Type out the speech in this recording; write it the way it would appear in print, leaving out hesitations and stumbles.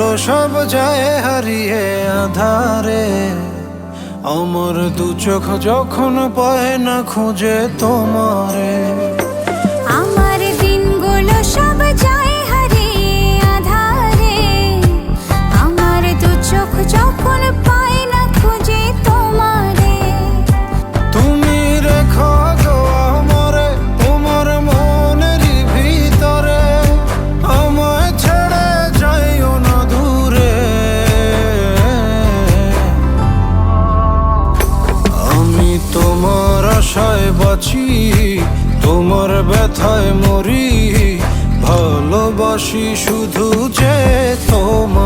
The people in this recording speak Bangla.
দিনগুলো সব যায় হারিয়ে আধারে, আমার দু চোখ যখন পায় না খুঁজে তোমারে। আমার দিনগুলো সব যায় হারিয়ে আঁধারে, আমার দু চোখ যখন পায় না খুঁজে তোমারে। তুমি রেখো গো আমারে তোমার মনেরই ভিতরে, আমায় ছেড়ে যাইও না দূরে। আমি তোমার আশায় বাঁচি, তোমার ব্যথায় মরি, ভালোবাসি শুধু যে তোমার।